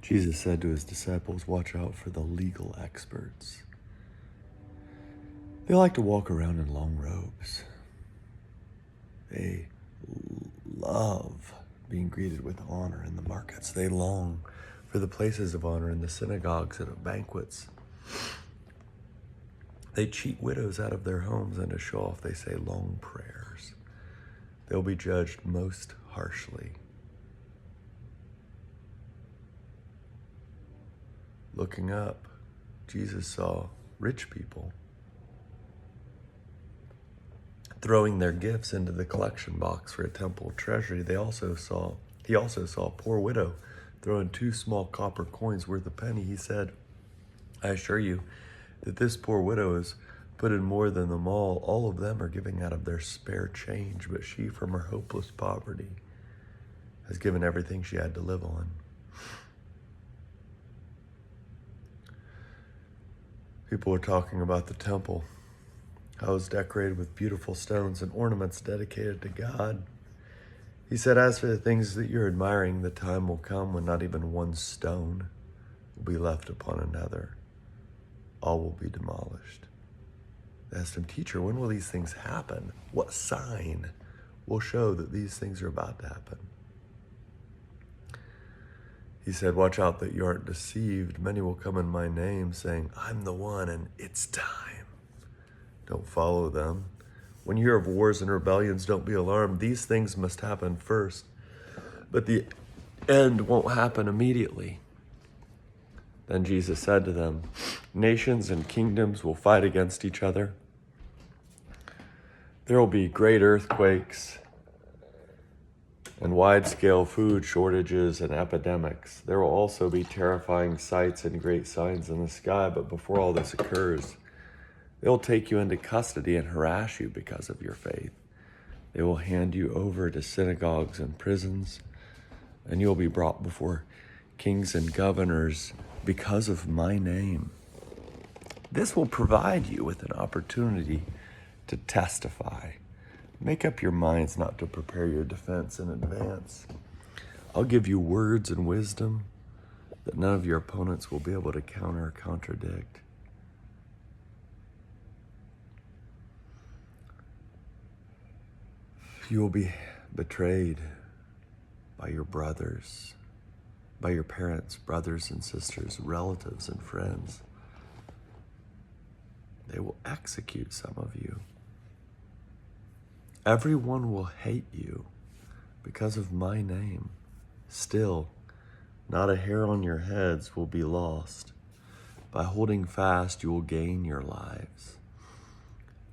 Jesus said to his disciples, "Watch out for the legal experts. They like to walk around in long robes. They love being greeted with honor in the markets. They long for the places of honor in the synagogues and at banquets. They cheat widows out of their homes, and to show off, they say long prayers. They'll be judged most harshly." Looking up, Jesus saw rich people throwing their gifts into the collection box for a temple treasury. He also saw a poor widow throwing 2 small copper coins worth a penny. He said, "I assure you that this poor widow has put in more than them all. All of them are giving out of their spare change, but she, from her hopeless poverty, has given everything she had to live on." People were talking about the temple, how it was decorated with beautiful stones and ornaments dedicated to God. He said, "As for the things that you're admiring, the time will come when not even one stone will be left upon another. All will be demolished." They asked him, "Teacher, when will these things happen? What sign will show that these things are about to happen?" He said, "Watch out that you aren't deceived. Many will come in my name, saying, 'I'm the one,' and 'it's time.' Don't follow them. When you hear of wars and rebellions, don't be alarmed. These things must happen first, but the end won't happen immediately." Then Jesus said to them, "Nations and kingdoms will fight against each other. There will be great earthquakes and wide-scale food shortages and epidemics. There will also be terrifying sights and great signs in the sky, but before all this occurs, they will take you into custody and harass you because of your faith. They will hand you over to synagogues and prisons, and you will be brought before kings and governors because of my name. This will provide you with an opportunity to testify. Make up your minds not to prepare your defense in advance. I'll give you words and wisdom that none of your opponents will be able to counter or contradict. You will be betrayed by your brothers, by your parents, brothers and sisters, relatives and friends. They will execute some of you. Everyone will hate you because of my name. Still, not a hair on your heads will be lost. By holding fast, you will gain your lives.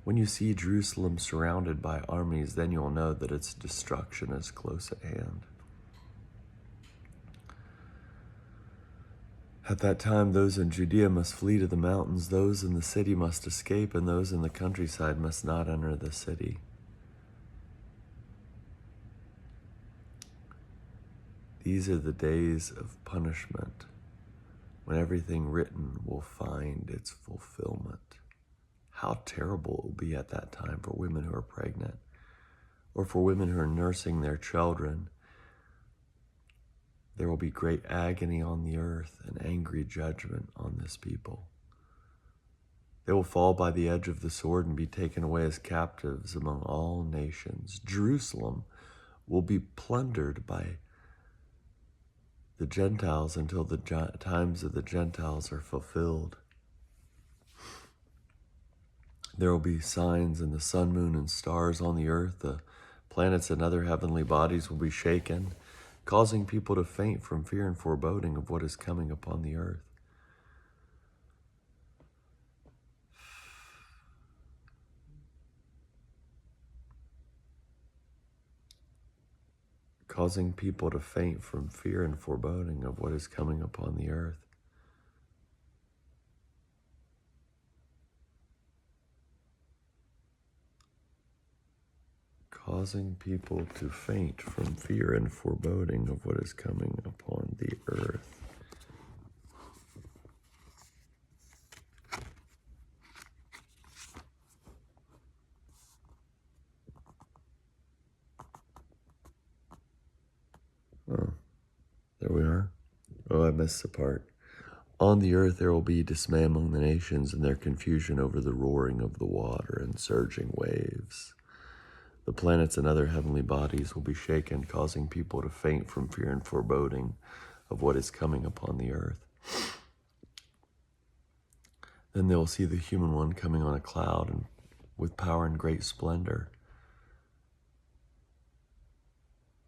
When you see Jerusalem surrounded by armies, then you'll know that its destruction is close at hand. At that time, those in Judea must flee to the mountains, those in the city must escape, and those in the countryside must not enter the city. These are the days of punishment, when everything written will find its fulfillment. How terrible it will be at that time for women who are pregnant, or for women who are nursing their children. There will be great agony on the earth and angry judgment on this people. They will fall by the edge of the sword and be taken away as captives among all nations. Jerusalem will be plundered by the Gentiles until the times of the Gentiles are fulfilled. There will be signs in the sun, moon, and stars on the earth. The planets and other heavenly bodies will be shaken, causing people to faint from fear and foreboding of what is coming upon the earth. Causing people to faint from fear and foreboding of what is coming upon the earth. Causing people to faint from fear and foreboding of what is coming upon the earth. Oh, there we are. Oh, I missed the part. On the earth there will be dismay among the nations and their confusion over the roaring of the water and surging waves. The planets and other heavenly bodies will be shaken, causing people to faint from fear and foreboding of what is coming upon the earth. Then they will see the human one coming on a cloud and with power and great splendor.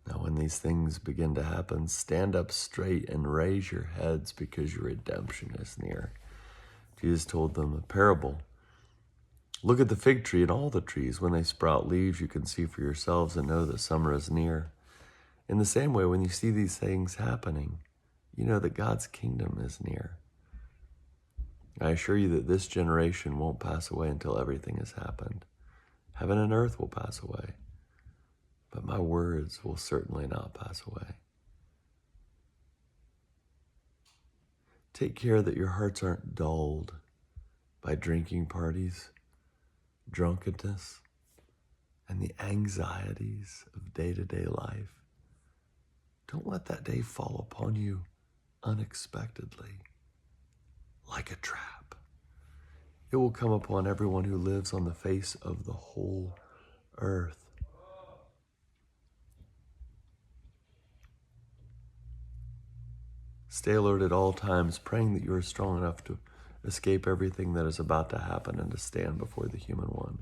Now, when these things begin to happen, stand up straight and raise your heads because your redemption is near. Jesus told them a parable. Look at the fig tree and all the trees. When they sprout leaves, you can see for yourselves and know that summer is near. In the same way, when you see these things happening, you know that God's kingdom is near. I assure you that this generation won't pass away until everything has happened. Heaven and earth will pass away, but my words will certainly not pass away. Take care that your hearts aren't dulled by drinking parties, drunkenness, and the anxieties of day-to-day life. Don't let that day fall upon you unexpectedly, like a trap. It will come upon everyone who lives on the face of the whole earth. Stay alert at all times, praying that you are strong enough to escape everything that is about to happen and to stand before the human one.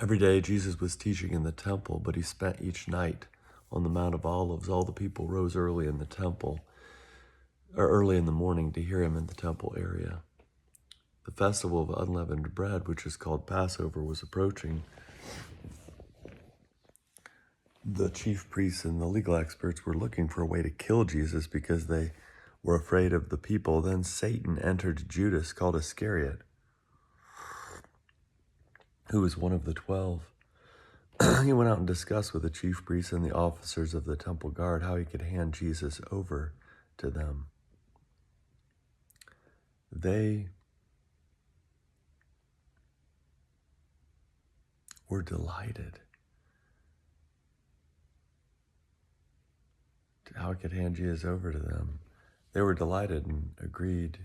Every day Jesus was teaching in the temple, but he spent each night on the Mount of Olives. All the people rose early in the temple, or early in the morning, to hear him in the temple area. The festival of unleavened bread, which is called Passover, was approaching. The chief priests and the legal experts were looking for a way to kill Jesus because they were afraid of the people. Then Satan entered Judas, called Iscariot, who was one of the 12. He went out and discussed with the chief priests and the officers of the temple guard how he could hand Jesus over to them. They were delighted to how he could hand Jesus over to them. They were delighted and agreed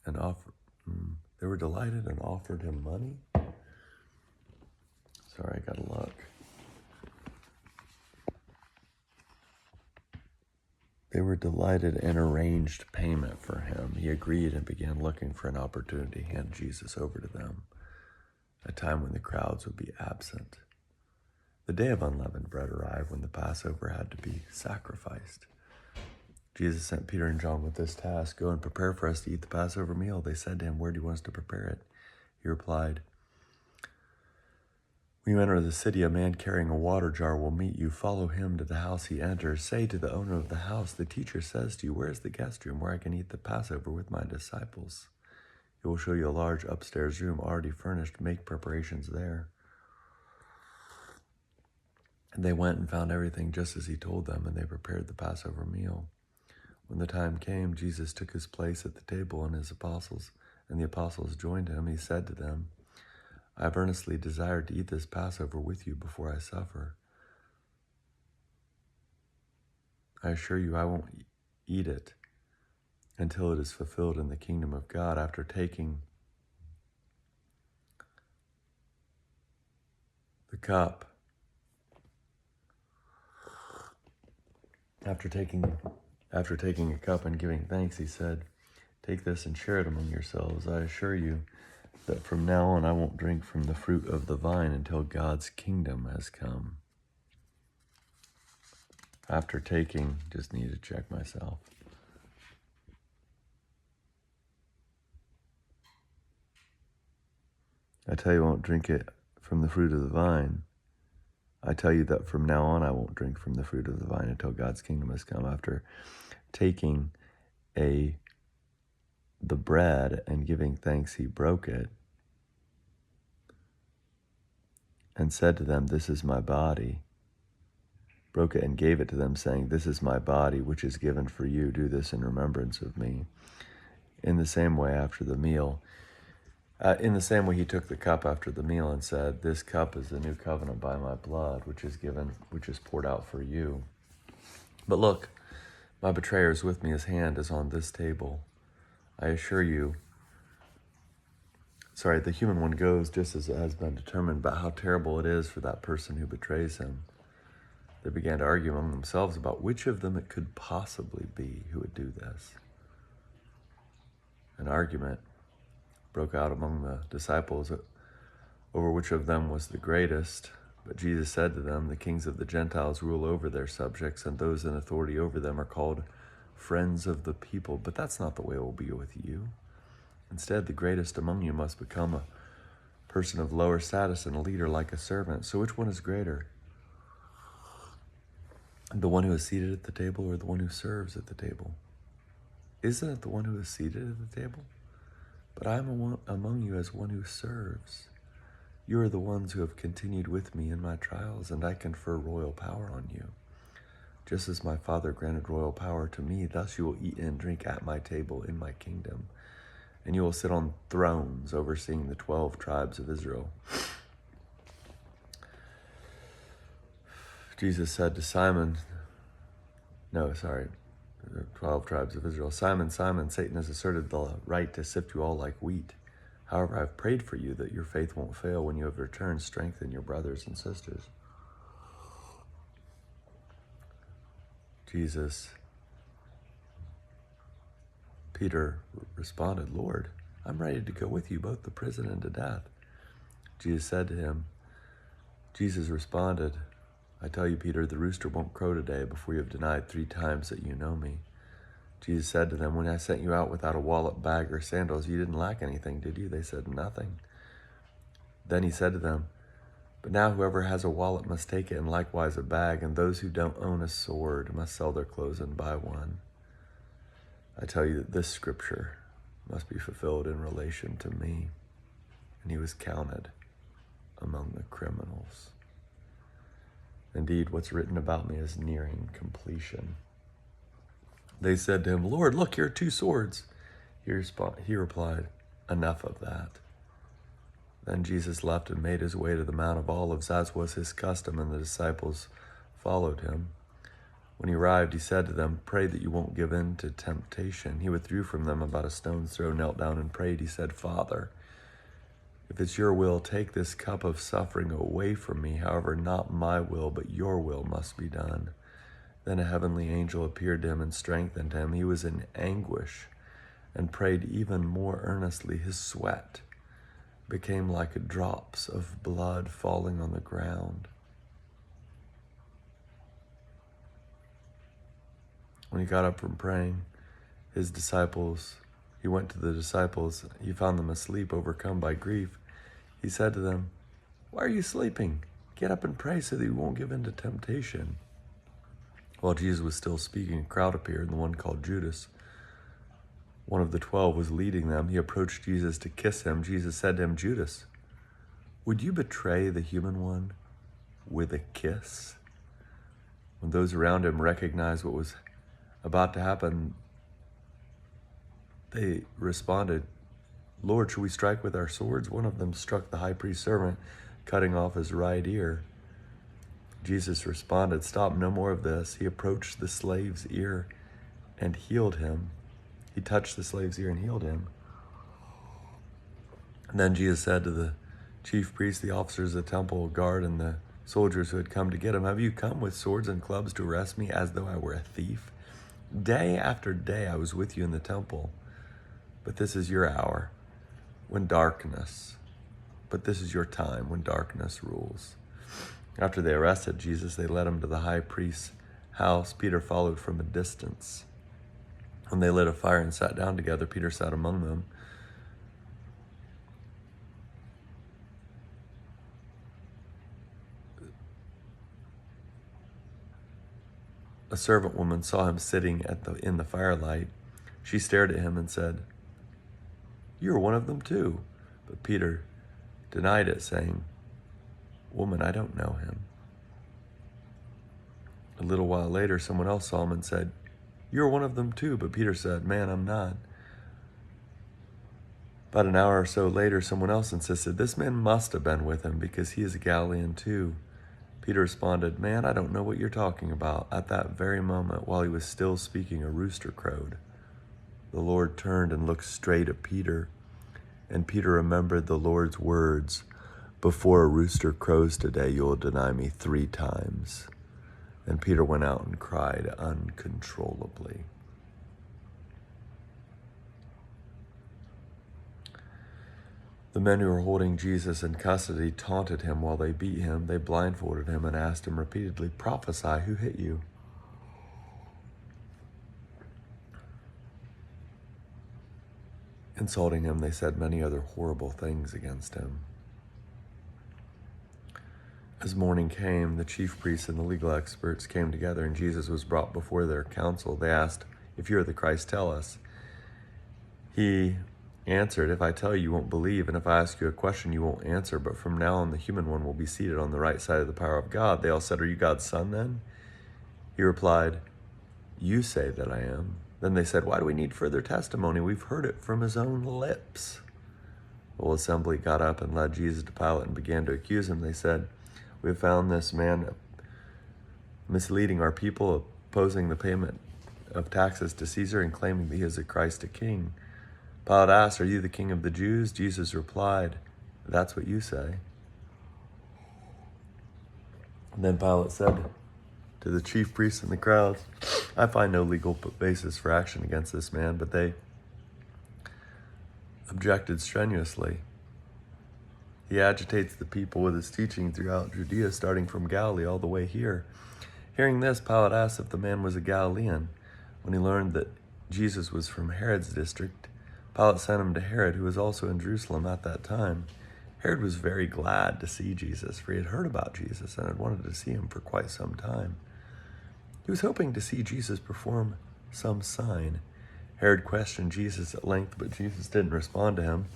and offered. They were delighted and offered him money. Sorry, I gotta look. They were delighted and arranged payment for him. He agreed and began looking for an opportunity to hand Jesus over to them, a time when the crowds would be absent. The day of unleavened bread arrived when the Passover had to be sacrificed. Jesus sent Peter and John with this task: go and prepare for us to eat the Passover meal. They said to him, where do you want us to prepare it? He replied, when you enter the city, a man carrying a water jar will meet you. Follow him to the house he enters. Say to the owner of the house, the teacher says to you, where's the guest room where I can eat the Passover with my disciples? He will show you a large upstairs room already furnished. Make preparations there. And they went and found everything just as he told them, and they prepared the Passover meal. When the time came, Jesus took his place at the table and the apostles joined him. He said to them, I have earnestly desired to eat this Passover with you before I suffer. I assure you I won't eat it until it is fulfilled in the kingdom of God. After taking the cup, after taking a cup and giving thanks, he said, take this and share it among yourselves. I assure you that from now on I won't drink from the fruit of the vine until God's kingdom has come. After taking, just need to check myself. I tell you I won't drink it from the fruit of the vine. I tell you that from now on I won't drink from the fruit of the vine until God's kingdom has come. After taking the bread and giving thanks, he broke it and said to them, this is my body. Broke it and gave it to them, saying, this is my body, which is given for you. Do this in remembrance of me. In the same way, after the meal, he took the cup after the meal and said, this cup is the new covenant by my blood, which is poured out for you. But look, My betrayer is with me, his hand is on this table. I assure you, the human one goes just as it has been determined, but how terrible it is for that person who betrays him. They began to argue among themselves about which of them it could possibly be who would do this. An argument broke out among the disciples over which of them was the greatest. But Jesus said to them, the kings of the Gentiles rule over their subjects, and those in authority over them are called friends of the people. But that's not the way it will be with you. Instead, the greatest among you must become a person of lower status and a leader like a servant. So which one is greater? The one who is seated at the table or the one who serves at the table? Isn't it the one who is seated at the table? But I am among you as one who serves. You are the ones who have continued with me in my trials, and I confer royal power on you. Just as my Father granted royal power to me, thus you will eat and drink at my table in my kingdom, and you will sit on thrones overseeing the 12 tribes of Israel. Jesus said to the 12 tribes of Israel, Simon, Simon, Satan has asserted the right to sift you all like wheat. However, I've prayed for you that your faith won't fail. When you have returned, strengthen your brothers and sisters. Peter responded, Lord, I'm ready to go with you both to prison and to death. Jesus responded, I tell you, Peter, the rooster won't crow today before you have denied 3 times that you know me. Jesus said to them, when I sent you out without a wallet, bag, or sandals, you didn't lack anything, did you? They said, nothing. Then he said to them, but now whoever has a wallet must take it, and likewise a bag, and those who don't own a sword must sell their clothes and buy one. I tell you that this scripture must be fulfilled in relation to me. And he was counted among the criminals. Indeed, what's written about me is nearing completion. They said to him, Lord, look, here are 2 swords. He replied, enough of that. Then Jesus left and made his way to the Mount of Olives, as was his custom, and the disciples followed him. When he arrived, he said to them, pray that you won't give in to temptation. He withdrew from them about a stone's throw, knelt down and prayed. He said, Father, if it's your will, take this cup of suffering away from me. However, not my will, but your will must be done. Then a heavenly angel appeared to him and strengthened him. He was in anguish and prayed even more earnestly. His sweat became like drops of blood falling on the ground. When he got up from praying, he went to the disciples. He found them asleep, overcome by grief. He said to them, why are you sleeping? Get up and pray so that you won't give in to temptation. While Jesus was still speaking, a crowd appeared, and the one called Judas, one of the 12, was leading them. He approached Jesus to kiss him. Jesus said to him, Judas, would you betray the human one with a kiss? When those around him recognized what was about to happen, they responded, Lord, should we strike with our swords? One of them struck the high priest's servant, cutting off his right ear. Jesus responded, stop, no more of this. He approached the slave's ear and healed him. He touched the slave's ear and healed him. And then Jesus said to the chief priests, the officers of the temple guard, and the soldiers who had come to get him, have you come with swords and clubs to arrest me as though I were a thief? Day after day I was with you in the temple, but this is your hour this is your time when darkness rules. After they arrested Jesus, they led him to the high priest's house. Peter followed from a distance. When they lit a fire and sat down together, Peter sat among them. A servant woman saw him sitting in the firelight. She stared at him and said, you are one of them too. But Peter denied it, saying, woman, I don't know him. A little while later, someone else saw him and said, you're one of them too. But Peter said, man, I'm not. About an hour or so later, someone else insisted, this man must have been with him because he is a Galilean too. Peter responded, "Man, I don't know what you're talking about." At that very moment, while he was still speaking, a rooster crowed. The Lord turned and looked straight at Peter, and Peter remembered the Lord's words, "Before a rooster crows today, you will deny me 3 times." And Peter went out and cried uncontrollably. The men who were holding Jesus in custody taunted him while they beat him. They blindfolded him and asked him repeatedly, "Prophesy, who hit you?" Insulting him, they said many other horrible things against him. As morning came, the chief priests and the legal experts came together, and Jesus was brought before their council. They asked, "If you are the Christ, tell us." He answered, "If I tell you, you won't believe, and if I ask you a question, you won't answer. But from now on, the human one will be seated on the right side of the power of God." They all said, "Are you God's son then?" He replied, "You say that I am." Then they said, "Why do we need further testimony? We've heard it from his own lips." The whole assembly got up and led Jesus to Pilate and began to accuse him. They said, "We have found this man misleading our people, opposing the payment of taxes to Caesar, and claiming that he is a Christ, a king." Pilate asked, "Are you the king of the Jews?" Jesus replied, "That's what you say." And then Pilate said to the chief priests and the crowds, "I find no legal basis for action against this man," but they objected strenuously. "He agitates the people with his teaching throughout Judea, starting from Galilee all the way here." Hearing this, Pilate asked if the man was a Galilean. When he learned that Jesus was from Herod's district, Pilate sent him to Herod, who was also in Jerusalem at that time. Herod was very glad to see Jesus, for he had heard about Jesus and had wanted to see him for quite some time. He was hoping to see Jesus perform some sign. Herod questioned Jesus at length, but Jesus didn't respond to him.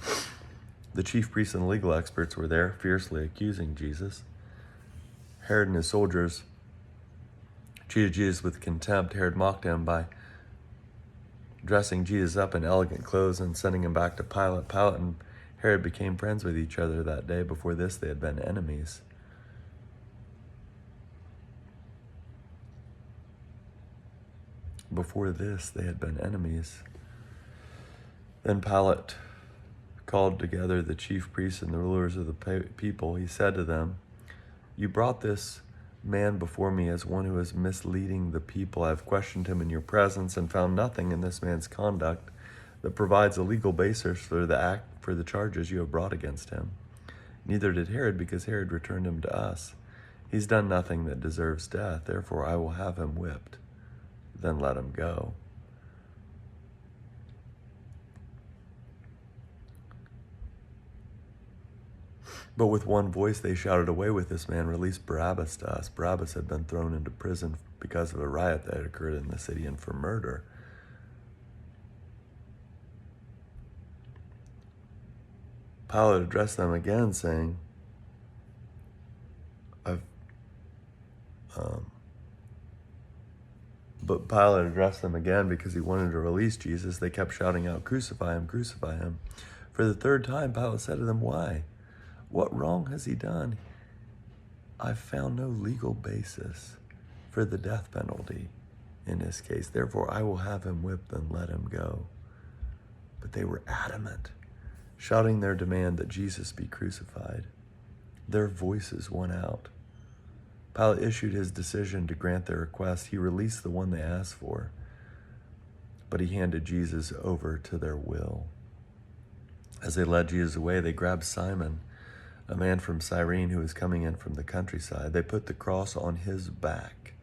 The chief priests and the legal experts were there, fiercely accusing Jesus. Herod and his soldiers treated Jesus with contempt. Herod mocked him by dressing Jesus up in elegant clothes and sending him back to Pilate. Pilate and Herod became friends with each other that day. Before this, they had been enemies. Then Pilate called together the chief priests and the rulers of the people. He said to them, "You brought this man before me as one who is misleading the people. I have questioned him in your presence and found nothing in this man's conduct that provides a legal basis for the charges you have brought against him. Neither did Herod, because Herod returned him to us. He's done nothing that deserves death. Therefore, I will have him whipped. Then let him go." But with one voice they shouted, "Away with this man, release Barabbas to us." Barabbas had been thrown into prison because of a riot that had occurred in the city and for murder. Pilate addressed them again, saying, But Pilate addressed them again because he wanted to release Jesus. They kept shouting out, "Crucify him, crucify him." For the 3rd time, Pilate said to them, "Why? What wrong has he done?" "I've found no legal basis for the death penalty in his case. Therefore, I will have him whipped and let him go." But they were adamant, shouting their demand that Jesus be crucified. Their voices won out. Pilate issued his decision to grant their request. He released the one they asked for, but he handed Jesus over to their will. As they led Jesus away, they grabbed Simon, a man from Cyrene who was coming in from the countryside. They put the cross on his back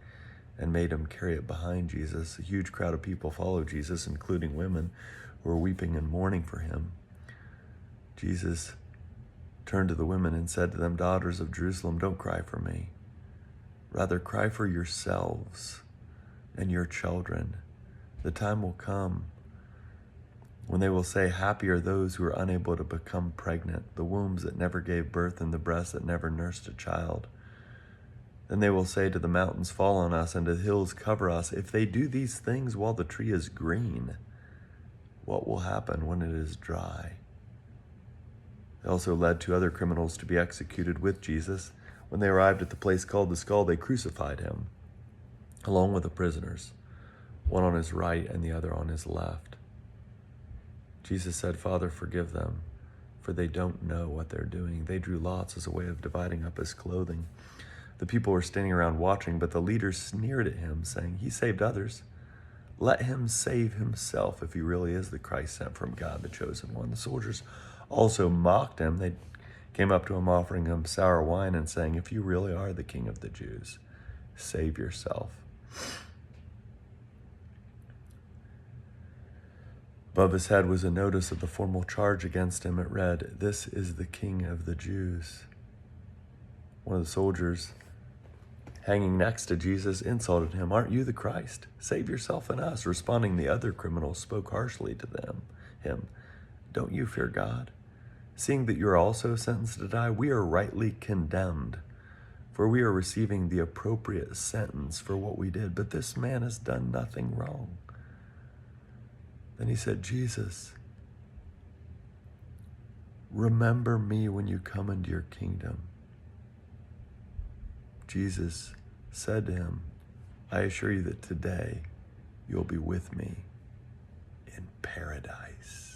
and made him carry it behind Jesus. A huge crowd of people followed Jesus, including women who were weeping and mourning for him. Jesus turned to the women and said to them, "Daughters of Jerusalem, don't cry for me. Rather, cry for yourselves and your children. The time will come when they will say, 'Happy are those who are unable to become pregnant, the wombs that never gave birth and the breasts that never nursed a child.' Then they will say to the mountains, 'Fall on us,' and to the hills, 'Cover us.' If they do these things while the tree is green, what will happen when it is dry?" They also led 2 other criminals to be executed with Jesus. When they arrived at the place called the Skull, they crucified him, along with the prisoners, one on his right and the other on his left. Jesus said, "Father, forgive them, for they don't know what they're doing." They drew lots as a way of dividing up his clothing. The people were standing around watching, but the leaders sneered at him, saying, "He saved others. Let him save himself if he really is the Christ sent from God, the chosen one." The soldiers also mocked him. They came up to him, offering him sour wine and saying, "If you really are the King of the Jews, save yourself." Above his head was a notice of the formal charge against him. It read, "This is the King of the Jews." One of the soldiers hanging next to Jesus insulted him, "Aren't you the Christ? Save yourself and us." Responding, the other criminals spoke harshly to him. "Don't you fear God? Seeing that you are also sentenced to die, we are rightly condemned, for we are receiving the appropriate sentence for what we did. But this man has done nothing wrong." Then he said, "Jesus, remember me when you come into your kingdom." Jesus said to him, "I assure you that today you'll be with me in paradise."